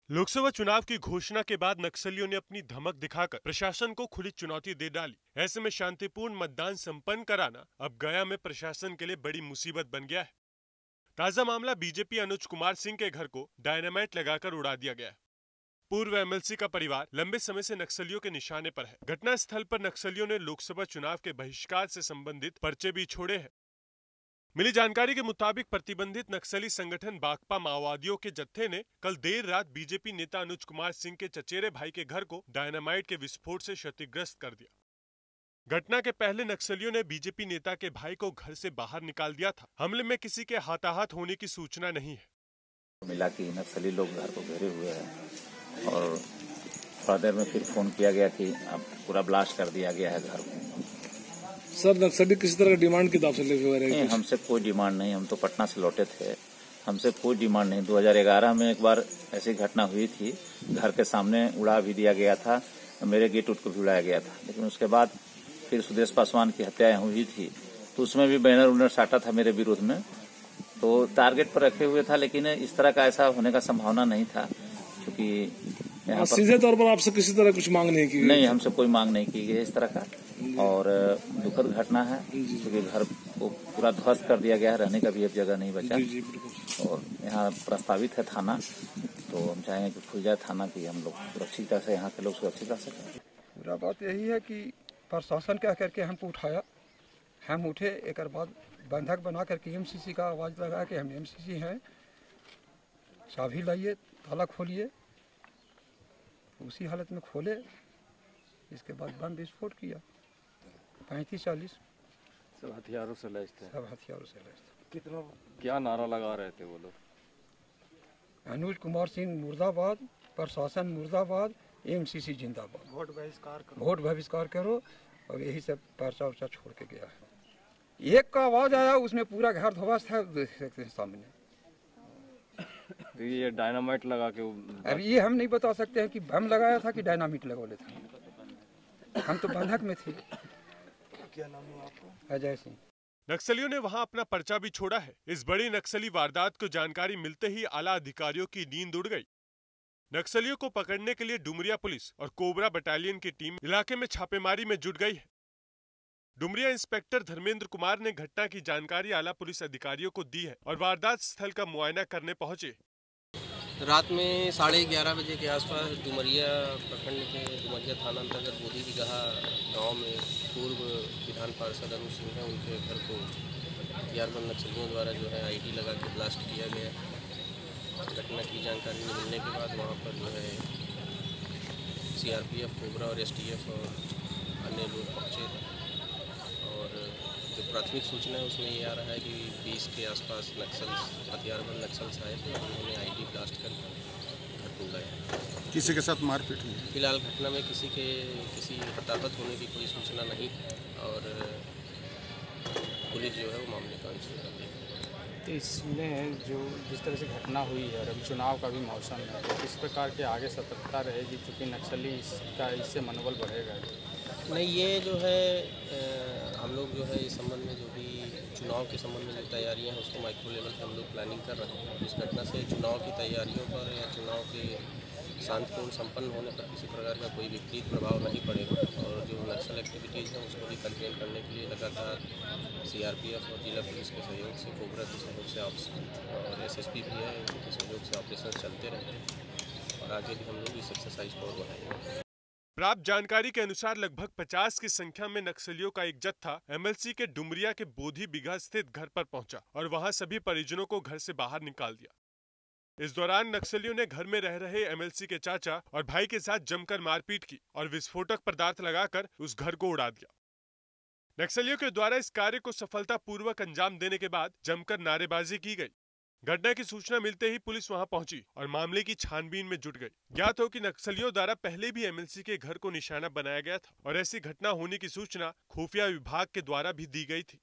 लोकसभा चुनाव की घोषणा के बाद नक्सलियों ने अपनी धमक दिखाकर प्रशासन को खुली चुनौती दे डाली। ऐसे में शांतिपूर्ण मतदान संपन्न कराना अब गया में प्रशासन के लिए बड़ी मुसीबत बन गया है। ताजा मामला बीजेपी अनुज कुमार सिंह के घर को डायनामाइट लगाकर उड़ा दिया गया है। पूर्व एमएलसी का परिवार लंबे समय से नक्सलियों के निशाने पर है। घटना स्थल पर नक्सलियों ने लोकसभा चुनाव के बहिष्कार से संबंधित पर्चे भी छोड़े हैं। मिली जानकारी के मुताबिक प्रतिबंधित नक्सली संगठन बाकपा माओवादियों के जत्थे ने कल देर रात बीजेपी नेता अनुज कुमार सिंह के चचेरे भाई के घर को डायनामाइट के विस्फोट से क्षतिग्रस्त कर दिया। घटना के पहले नक्सलियों ने बीजेपी नेता के भाई को घर से बाहर निकाल दिया था। हमले में किसी के हाथाहाथ होने की सूचना नहीं है। मिला कि नक्सली लोग घर को घेरे हुए हैं और थोड़ा देर में फिर फोन किया गया कि अब पूरा ब्लास्ट कर दिया गया है घर को। सर, नक्सली किसी तरह की डिमांड किताब से लेके हुए नहीं, हमसे कोई डिमांड नहीं। हम तो पटना से लौटे थे, हमसे कोई डिमांड नहीं। 2011 में एक बार ऐसी घटना हुई थी, घर के सामने उड़ा भी दिया गया था, मेरे गेट उठ को भी उड़ाया गया था। लेकिन उसके बाद फिर सुदेश पासवान की हत्या हुई थी, तो उसमें भी बैनर उनर साटा था मेरे विरोध में, तो टारगेट पर रखे हुए था। लेकिन इस तरह का ऐसा होने का संभावना नहीं था, क्योंकि सीधे तौर पर आपसे किसी तरह कुछ मांग नहीं की गई? नहीं, हमसे कोई मांग नहीं की गई इस तरह का। और दुखद घटना है, क्योंकि घर को पूरा ध्वस्त कर दिया गया है, रहने का भी एक जगह नहीं बचा। और यहाँ प्रस्तावित है थाना, तो हम चाहेंगे कि खुल जाए थाना की हम लोग सुरक्षित से यहाँ के लोग सुरक्षित रह सकें। पूरा बात यही है कि प्रशासन क्या करके हमको उठाया, हम उठे, एक बाद बंधक बना करके एमसीसी का आवाज़ लगा कि हम एमसीसी हैं, चाबी लाइए, ताला खोलिए। उसी हालत में खोले, इसके बाद बम विस्फोट किया। 35-40 सब हथियारों से लैस थे। सब हथियारों से लैस थे। कितना क्या नारा लगा रहे थे वो लोग? अनुज कुमार सिंह मुर्दाबाद, प्रशासन मुर्दाबाद, एमसीसी जिंदाबाद, वोट बहिष्कार करो। और यही सब पर्चा उर्चा छोड़ के गया है। एक का आवाज आया, उसमें पूरा घर ध्वस्त है, देख सकते हैं सामने। ये डायनामाइट लगा के अब ये हम नहीं बता सकते हैं कि बम लगाया था कि डायनामिट लगौले था। हम तो बंधक में थे। क्या नाम है आपका? अजय सिंह। नक्सलियों ने वहां अपना पर्चा भी छोड़ा है। इस बड़ी नक्सली वारदात को जानकारी मिलते ही आला अधिकारियों की नींद उड़ गई। नक्सलियों को पकड़ने के लिए डुमरिया पुलिस और कोबरा बटालियन की टीम इलाके में छापेमारी में जुट गई है। डुमरिया इंस्पेक्टर धर्मेंद्र कुमार ने घटना की जानकारी आला पुलिस अधिकारियों को दी है और वारदात स्थल का मुआयना करने पहुंचे। रात में 11:30 बजे के आसपास डुमरिया प्रखंड के डुमरिया थाना अंतर्गत बोधी बिगहा गाँव में पूर्व विधान पार्षद अनुज सिंह है, उनके घर को हथियारबंद नक्सलियों द्वारा जो है आईडी लगा के ब्लास्ट किया गया। घटना की जानकारी मिलने के बाद वहाँ पर जो है सीआरपीएफ, कोबरा और एसटीएफ और अन्य लोग पहुँचे। और जो प्राथमिक सूचना है उसमें ये आ रहा है कि 20 के आसपास हथियारबंद नक्सल्स आए थे और उन्होंने आईडी ब्लास्ट कर घर को उड़ाया। किसी के साथ मारपीट हुई? फिलहाल घटना में किसी हताहत होने की कोई सूचना नहीं और पुलिस जो है वो मामले का अनुसंधान कर रही है। तो इसमें जो जिस तरह से घटना हुई है और अभी चुनाव का भी मौसम है, तो किस प्रकार के आगे सतर्कता रहेगी, क्योंकि नक्सली इससे मनोबल बढ़ेगा? नहीं, ये जो है हम लोग जो है इस संबंध में जो भी चुनाव के संबंध में जो तैयारियां हैं उसको माइक्रो लेवल पे हम लोग प्लानिंग कर रहे हैं। इस घटना से चुनाव की तैयारियों पर या चुनाव के शांतिपूर्ण संपन्न होने पर किसी प्रकार का कोई विपरीत प्रभाव नहीं पड़ेगा। और जो नक्सल एक्टिविटीज़ हैं उसको भी कंटेन करने के लिए लगातार सीआरपीएफ और जिला पुलिस के सहयोग से, कोबरा के सहयोग से और एसएसपी भी है, उनके सहयोग से ऑपरेशन चलते रहते हैं और आगे भी हम लोग इस एक्सरसाइज को और बढ़ाएंगे। प्राप्त जानकारी के अनुसार लगभग 50 की संख्या में नक्सलियों का एक जत्था एमएलसी के डुमरिया के बोधी बिगहा स्थित घर पर पहुंचा और वहां सभी परिजनों को घर से बाहर निकाल दिया। इस दौरान नक्सलियों ने घर में रह रहे एमएलसी के चाचा और भाई के साथ जमकर मारपीट की और विस्फोटक पदार्थ लगाकर उस घर को उड़ा दिया। नक्सलियों के द्वारा इस कार्य को सफलतापूर्वक अंजाम देने के बाद जमकर नारेबाजी की गई। घटना की सूचना मिलते ही पुलिस वहां पहुंची और मामले की छानबीन में जुट गई। ज्ञात हो कि नक्सलियों द्वारा पहले भी एमएलसी के घर को निशाना बनाया गया था और ऐसी घटना होने की सूचना खुफिया विभाग के द्वारा भी दी गई थी।